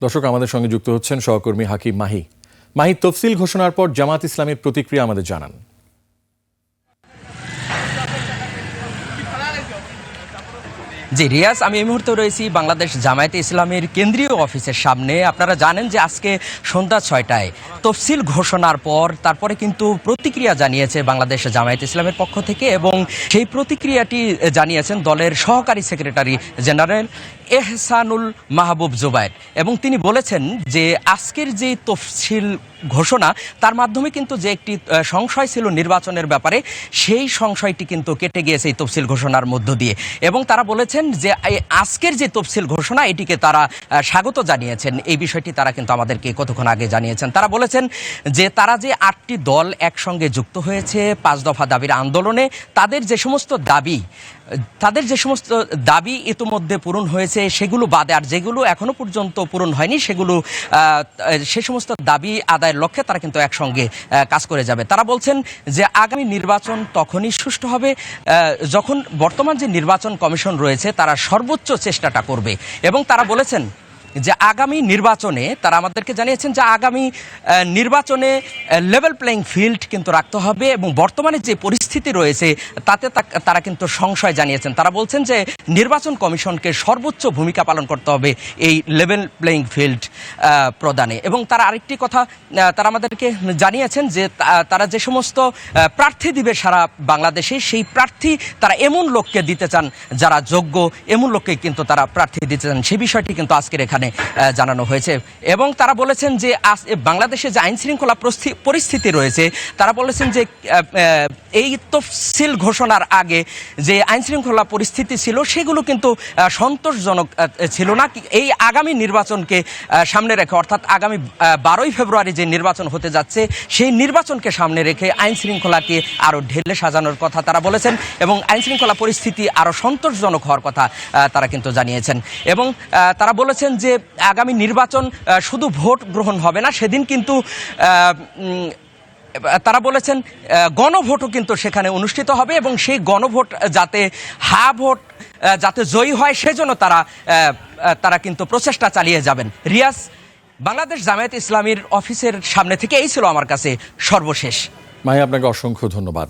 দর্শক আমাদের সঙ্গে যুক্ত হচ্ছেন সহকর্মী হাকিম মাহি। মাহি, তফসিল ঘোষণার পর জামাত ইসলামের প্রতিক্রিয়া আমাদের জানান। জি রিয়াজ, আমি এই মুহূর্তে রয়েছি বাংলাদেশ জামায়াতে ইসলামের কেন্দ্রীয় অফিসের সামনে। আপনারা জানেন যে আজকে সন্ধ্যা 6টায় তফসিল ঘোষণার পর তারপরে কিন্তু প্রতিক্রিয়া জানিয়েছে বাংলাদেশ জামায়াতে ইসলামের পক্ষ থেকে, এবং সেই প্রতিক্রিয়াটি জানিয়েছেন দলের সহকারী সেক্রেটারি জেনারেল এহসানুল মাহবুব জুবায়ের। এবং তিনি বলেছেন যে আজকের যে তফসিল ঘোষণা, তার মাধ্যমে কিন্তু যে একটি সংশয় ছিল নির্বাচনের ব্যাপারে, সেই সংশয়টি কিন্তু কেটে গিয়েছে এই তফসিল ঘোষণার মধ্য দিয়ে। এবং তারা বলেছেন যে আজকের যে তফসিল ঘোষণা, এটিকে তারা স্বাগত জানিয়েছেন। এই বিষয়টি তারা কিন্তু আমাদেরকে কতক্ষণ আগে জানিয়েছেন। তারা বলেছেন যে তারা যে 8টি দল একসঙ্গে যুক্ত হয়েছে 5 দফা দাবির আন্দোলনে, তাদের যে সমস্ত দাবি ইতিমধ্যে পূরণ হয়েছে, সেগুলো বাদে আর যেগুলো এখনো পর্যন্ত পূরণ হয়নি, সে সমস্ত দাবি আদায়ের লক্ষ্যে তারা কিন্তু একসঙ্গে কাজ করে যাবে। তারা বলছেন যে আগামী নির্বাচন তখনই সুষ্ঠু হবে যখন বর্তমান যে নির্বাচন কমিশন রয়েছে তারা সর্বোচ্চ চেষ্টাটা করবে। এবং তারা বলেছেন যে আগামী নির্বাচনে, তারা আমাদেরকে জানিয়েছেন যে আগামী নির্বাচনে লেভেল প্লেইং ফিল্ড কিন্তু রাখতে হবে, এবং বর্তমানে যে পরিস্থিতি রয়েছে তাতে তারা কিন্তু সংশয় জানিয়েছেন। তারা বলছেন যে নির্বাচন কমিশনকে সর্বোচ্চ ভূমিকা পালন করতে হবে এই লেভেল প্লেইং ফিল্ড প্রদানে। এবং তারা আরেকটি কথা তারা আমাদেরকে জানিয়েছেন যে তারা যে সমস্ত প্রার্থী দিবে সারা বাংলাদেশে, সেই প্রার্থী তারা এমন লোককে দিতে চান যারা যোগ্য, এমন লোককে কিন্তু তারা প্রার্থী দিতে চান। সেই বিষয়টি কিন্তু আজকের এখানে জানানো হয়েছে। এবং তারা বলেছেন যে বাংলাদেশে যে আইন শৃঙ্খলা পরিস্থিতি রয়েছে, তারা বলেছেন যে এই তফসিল ঘোষণার আগে যে আইন শৃঙ্খলা পরিস্থিতি ছিল সেগুলো কিন্তু সন্তোষজনক ছিল না। এই আগামী নির্বাচনকে সামনে রেখে, অর্থাৎ আগামী 12ই ফেব্রুয়ারি যে নির্বাচন হতে যাচ্ছে, সেই নির্বাচনকে সামনে রেখে আইন শৃঙ্খলাকে আরও ঢেলে সাজানোর কথা তারা বলেছেন, এবং আইন শৃঙ্খলা পরিস্থিতি আরও সন্তোষজনক হওয়ার কথা তারা কিন্তু জানিয়েছেন। এবং তারা বলেছেন যে আগামী নির্বাচন শুধু ভোট গ্রহণ হবে না, সেদিন কিন্তু তারা বলেছেন গণভোটও কিন্তু সেখানে অনুষ্ঠিত হবে, এবং সেই গণভোট যাতে ভোট যাতে জয়ী হয় সেজন্য তারা কিন্তু প্রচেষ্টা চালিয়ে যাবেন। রিয়াজ, বাংলাদেশ জামায়াতে ইসলামীর অফিসের সামনে থেকে এই ছিল আমার কাছে সর্বশেষ। মাহি, আপনাকে অসংখ্য ধন্যবাদ।